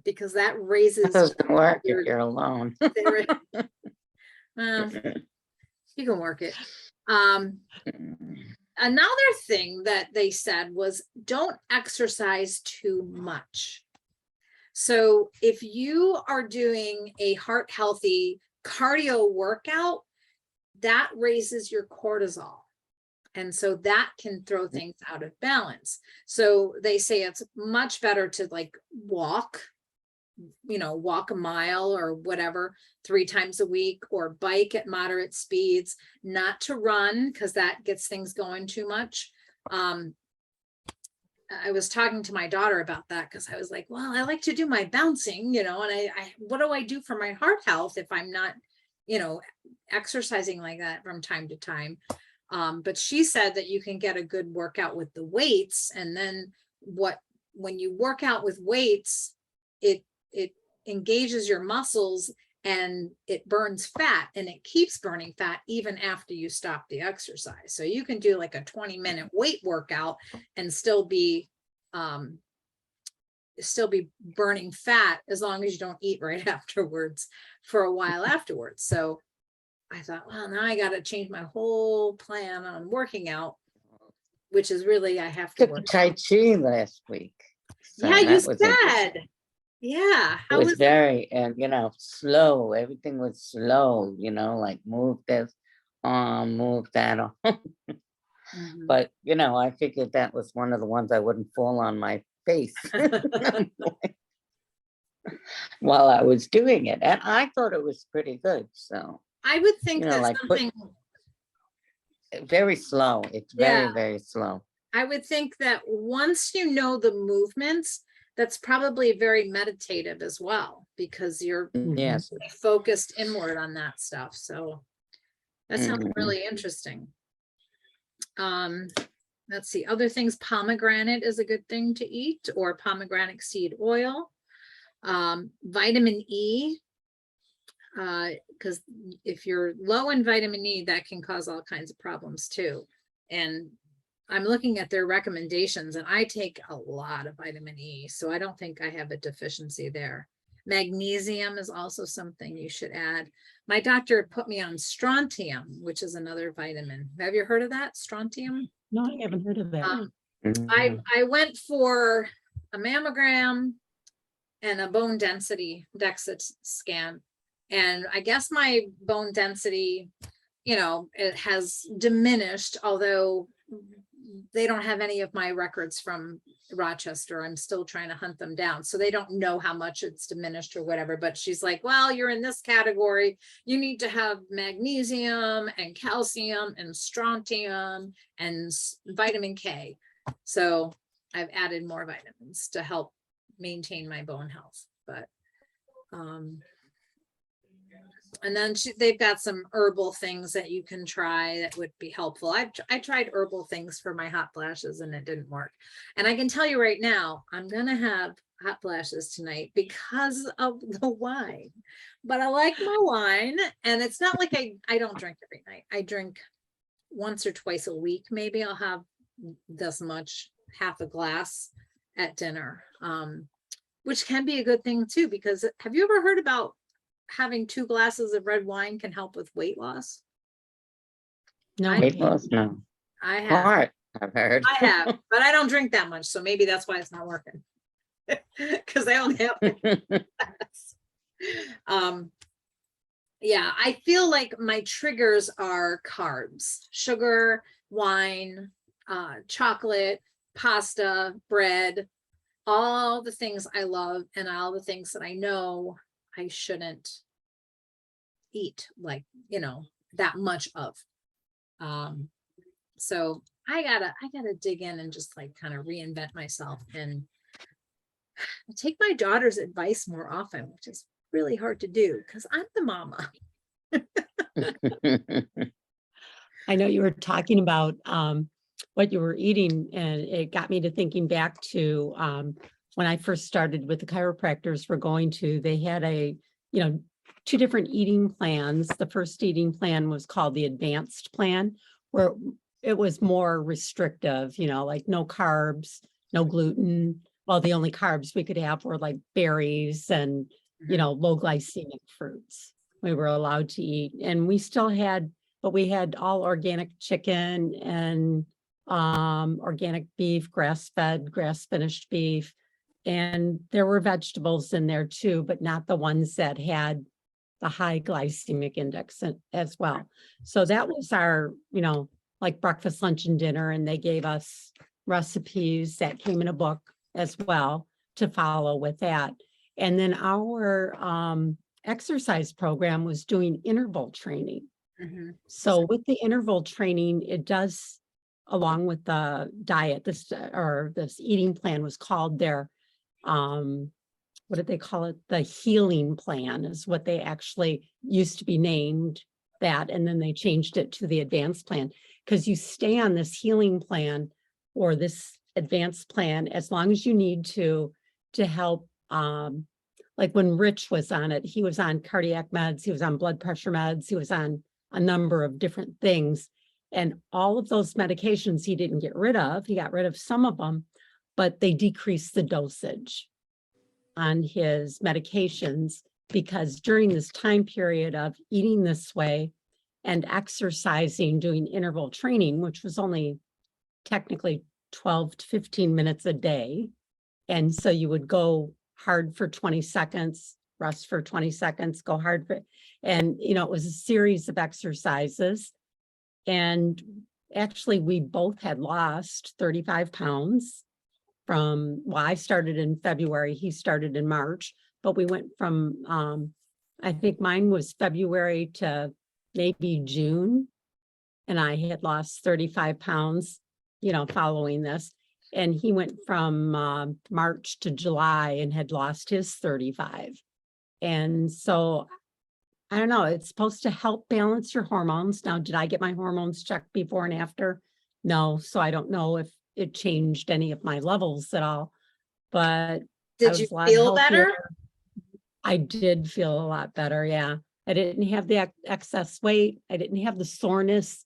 because that raises. That doesn't work if you're alone. Well, you can work it. Another thing that they said was don't exercise too much. So if you are doing a heart healthy cardio workout, that raises your cortisol. And so that can throw things out of balance. So they say it's much better to like walk a mile or whatever 3 times a week, or bike at moderate speeds, not to run because that gets things going too much. I was talking to my daughter about that because I was like, well, I like to do my bouncing, and I what do I do for my heart health if I'm not, exercising like that from time to time? But she said that you can get a good workout with the weights, and then when you work out with weights, it engages your muscles and it burns fat, and it keeps burning fat even after you stop the exercise. So you can do like a 20-minute weight workout and still be burning fat as long as you don't eat right afterwards for a while afterwards. So I thought, well, now I got to change my whole plan on working out, which is really, I have to Took work. Tai Chi last week. So Yeah, you that was interesting. said. Yeah. It was very, and slow. Everything was slow, like move this arm, move that arm. Mhm. But, I figured that was one of the ones I wouldn't fall on my face while I was doing it. And I thought it was pretty good. So I would think that like something, very slow. It's very, very slow. I would think that once you know the movements, that's probably very meditative as well, because you're Yes. focused inward on that stuff. So that sounds really interesting. Let's see, other things. Pomegranate is a good thing to eat, or pomegranate seed oil. Vitamin E, because if you're low in vitamin E, that can cause all kinds of problems too. And I'm looking at their recommendations, and I take a lot of vitamin E, so I don't think I have a deficiency there. Magnesium is also something you should add. My doctor put me on strontium, which is another vitamin. Have you heard of that? Strontium? No, I haven't heard of that. I went for a mammogram and a bone density DEXA scan. And I guess my bone density, it has diminished, although they don't have any of my records from Rochester. I'm still trying to hunt them down. So they don't know how much it's diminished or whatever, but she's like, well, you're in this category. You need to have magnesium and calcium and strontium and vitamin K. So I've added more vitamins to help maintain my bone health, but, and then they've got some herbal things that you can try that would be helpful. I tried herbal things for my hot flashes and it didn't work. And I can tell you right now, I'm going to have hot flashes tonight because of the wine, but I like my wine, and it's not like I don't drink every night. I drink once or twice a week. Maybe I'll have this much, half a glass at dinner, which can be a good thing too, because have you ever heard about having 2 glasses of red wine can help with weight loss? No, I- Weight loss, no. I have. Heart, I've heard. I have, but I don't drink that much, so maybe that's why it's not working. Because I only have one glass. Yeah, I feel like my triggers are carbs, sugar, wine, chocolate, pasta, bread, all the things I love and all the things that I know I shouldn't eat, like, that much of. So I gotta dig in and just like kind of reinvent myself and take my daughter's advice more often, which is really hard to do because I'm the mama. I know you were talking about what you were eating, and it got me to thinking back to when I first started with the chiropractors we're going to. They had 2 different eating plans. The first eating plan was called the advanced plan, where it was more restrictive, like no carbs, no gluten. Well, the only carbs we could have were like berries and, low glycemic fruits we were allowed to eat. And we still had, but we had all organic chicken and organic beef, grass-fed, grass-finished beef. And there were vegetables in there too, but not the ones that had the high glycemic index as well. So that was our, like breakfast, lunch, and dinner. And they gave us recipes that came in a book as well to follow with that. And then our exercise program was doing interval training. Mhm. So with the interval training, it does, along with the diet, this eating plan was called their, what did they call it? The healing plan is what they actually used to be named that. And then they changed it to the advanced plan, because you stay on this healing plan or this advanced plan as long as you need to help. Like when Rich was on it, he was on cardiac meds, he was on blood pressure meds, he was on a number of different things. And all of those medications he didn't get rid of. He got rid of some of them, but they decreased the dosage on his medications, because during this time period of eating this way and exercising, doing interval training, which was only technically 12 to 15 minutes a day. And so you would go hard for 20 seconds, rest for 20 seconds, go hard for, and it was a series of exercises. And actually we both had lost 35 pounds from, I started in February, he started in March, but we went from, I think mine was February to maybe June. And I had lost 35 pounds, following this. And he went from March to July and had lost his 35. And so, I don't know, it's supposed to help balance your hormones. Now, did I get my hormones checked before and after? No. So I don't know if it changed any of my levels at all, but Did you feel better? I did feel a lot better. Yeah. I didn't have the excess weight. I didn't have the soreness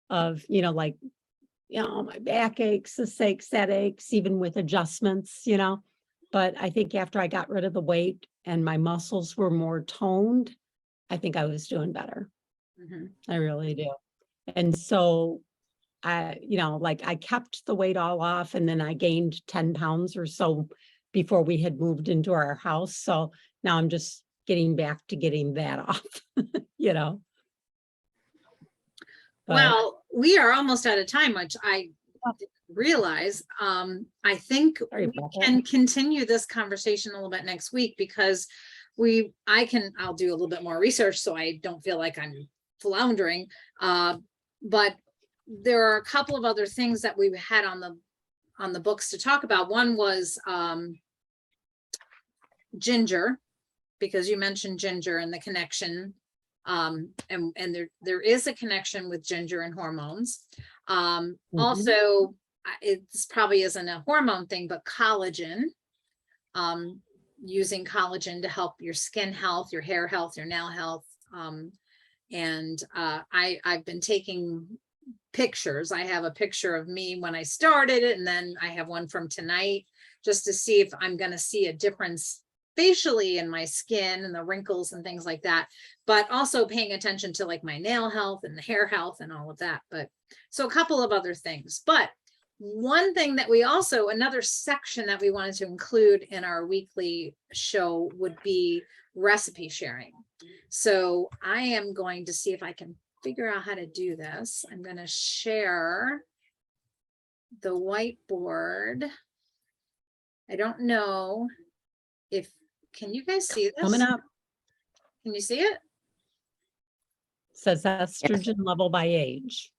of, my back aches, this aches, that aches, even with adjustments, but I think after I got rid of the weight and my muscles were more toned, I think I was doing better. Mhm. I really do. And so I kept the weight all off, and then I gained 10 pounds or so before we had moved into our house. So now I'm just getting back to getting that off, you know. But Well, we are almost out of time, which I didn't realize. I think Sorry we about that. can continue this conversation a little bit next week because I'll do a little bit more research so I don't feel like I'm floundering. But there are a couple of other things that we had on the books to talk about. One was ginger, because you mentioned ginger and the connection. And there is a connection with ginger and hormones. Also, it's probably isn't a hormone thing, but collagen. Using collagen to help your skin health, your hair health, your nail health. I've been taking pictures. I have a picture of me when I started it, and then I have one from tonight just to see if I'm going to see a difference facially in my skin and the wrinkles and things like that, but also paying attention to like my nail health and the hair health and all of that. But so a couple of other things, but one thing that we also, another section that we wanted to include in our weekly show would be recipe sharing. So I am going to see if I can figure out how to do this. I'm going to share the whiteboard. I don't know if, can you guys see this? coming up Can you see it? says estrogen level by age.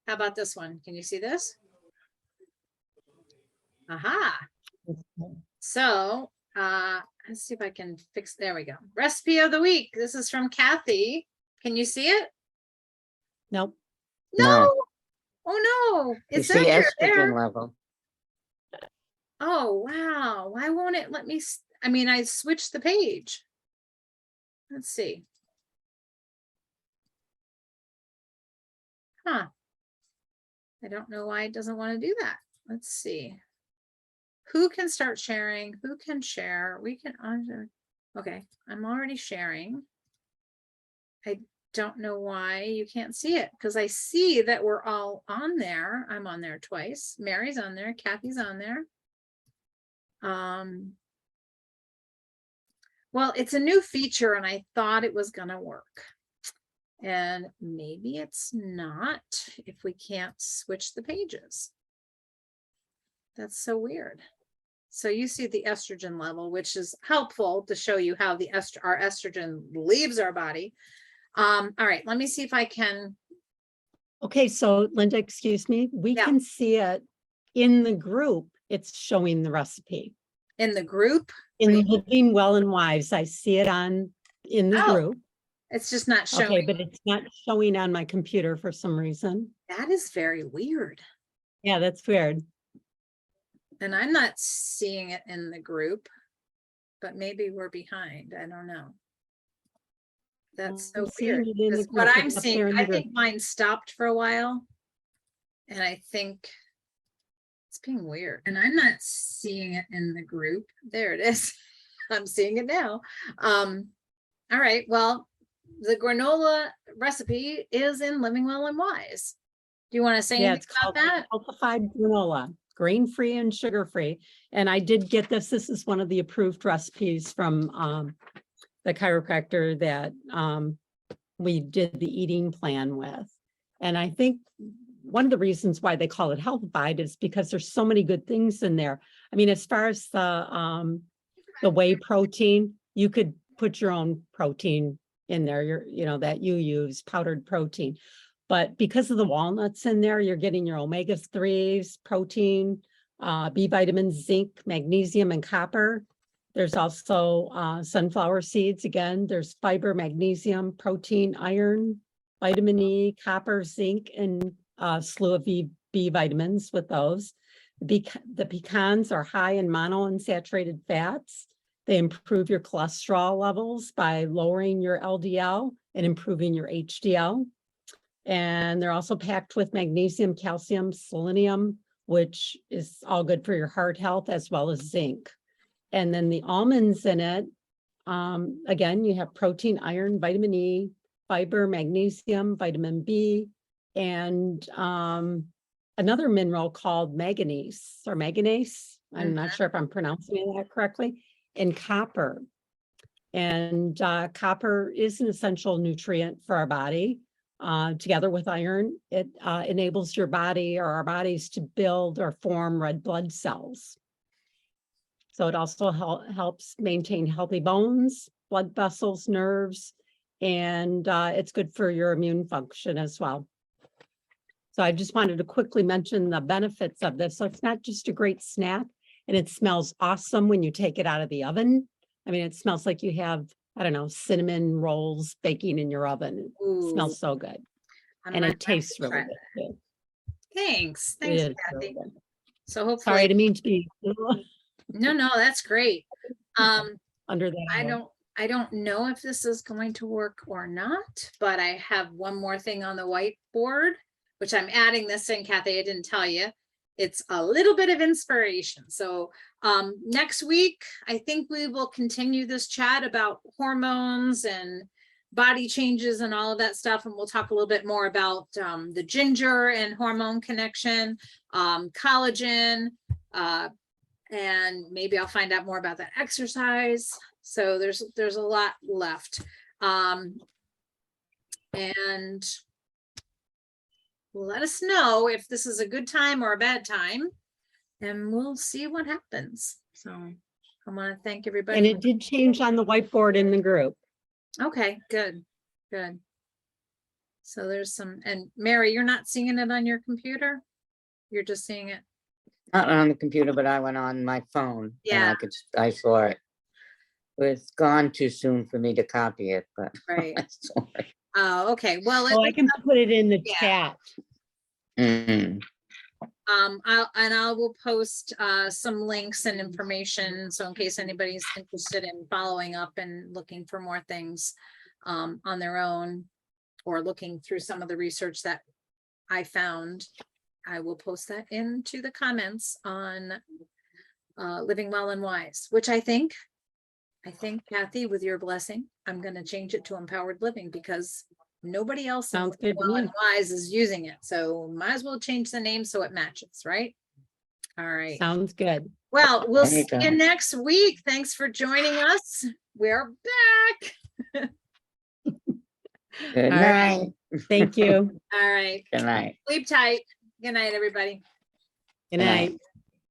How about this one? Can you see this? Aha. So, let's see if I can fix, there we go. Recipe of the week. This is from Kathy. Can you see it? Nope. No. No. Oh no. You It see says you're estrogen there. level. Oh, wow. Why won't it let me? I mean, I switched the page. Let's see. Huh. I don't know why it doesn't want to do that. Let's see. Who can start sharing? Who can share? We can. Okay, I'm already sharing. I don't know why you can't see it because I see that we're all on there. I'm on there twice. Mary's on there. Kathy's on there. Well, it's a new feature and I thought it was gonna work. And maybe it's not if we can't switch the pages. That's so weird. So you see the estrogen level, which is helpful to show you how the our estrogen leaves our body. All right, let me see if I can. Okay, so Linda, excuse me, we Yeah. can see it in the group. It's showing the recipe. In the group. In Living Well and Wise, I see it in the Oh, group. it's just not showing. Okay, but it's not showing on my computer for some reason. That is very weird. Yeah, that's weird. And I'm not seeing it in the group, but maybe we're behind. I don't know. That's so I'm seeing weird. it in the 'Cause what group. I'm It's up there seeing, in the I group. think mine stopped for a while. And I think it's being weird. And I'm not seeing it in the group. There it is. I'm seeing it now. All right. Well, the granola recipe is in Living Well and Wise. Do you want to say Yeah, anything it's about called that? Healthified granola, grain-free and sugar-free. And I did get this. This is one of the approved recipes from the chiropractor that we did the eating plan with. And I think one of the reasons why they call it healthified is because there's so many good things in there. I mean, as far as the whey protein, you could put your own protein in there, that you use, powdered protein. But because of the walnuts in there, you're getting your omega-3s, protein, B vitamins, zinc, magnesium, and copper. There's also sunflower seeds. Again, there's fiber, magnesium, protein, iron, vitamin E, copper, zinc, and a slew of B vitamins with those. The pecans are high in monounsaturated fats. They improve your cholesterol levels by lowering your LDL and improving your HDL. And they're also packed with magnesium, calcium, selenium, which is all good for your heart health, as well as zinc. And then the almonds in it, again, you have protein, iron, vitamin E, fiber, magnesium, vitamin B, and another mineral called manganese. I'm not sure if I'm pronouncing that correctly, and copper. And copper is an essential nutrient for our body. Together with iron, it enables your body or our bodies to build or form red blood cells. So it also helps maintain healthy bones, blood vessels, nerves, and it's good for your immune function as well. So I just wanted to quickly mention the benefits of this. So it's not just a great snack, and it smells awesome when you take it out of the oven. I mean, it smells like you have, I don't know, cinnamon rolls baking in your oven. It Ooh, smells so good. I And might it have to tastes really try good that. too. Thanks. It Thanks, is really Kathy. good. So Sorry, I hopefully, didn't mean to be no, that's great. under that. I don't know if this is going to work or not, but I have one more thing on the whiteboard, which I'm adding this in, Kathy, I didn't tell you. It's a little bit of inspiration. So next week, I think we will continue this chat about hormones and body changes and all of that stuff. And we'll talk a little bit more about the ginger and hormone connection, collagen, and maybe I'll find out more about that exercise. So there's a lot left. And let us know if this is a good time or a bad time, and we'll see what happens. So I want to thank everybody. And it did change on the whiteboard in the group. Okay, good, good. So there's some, and Mary, you're not seeing it on your computer? You're just seeing it? Not on the computer, but I went on my phone. And Yeah. I saw it. It's gone too soon for me to copy it, but Right. I saw it. Oh, okay. Well, Oh, I can put it in the Yeah. chat. Mm. I will post some links and information. So in case anybody's interested in following up and looking for more things on their own, or looking through some of the research that I found, I will post that into the comments on Living Well and Wise, which I think, Kathy, with your blessing, I'm going to change it to Empowered Living because nobody else in Sounds Living good to Well me. and Wise is using it. So might as well change the name so it matches, right? All right. Sounds good. Well, we'll There you see you go. next week. Thanks for joining us. We're back. Good All right. night. Thank you. All right. Good night. Sleep tight. Good night, everybody. Good Good night. night.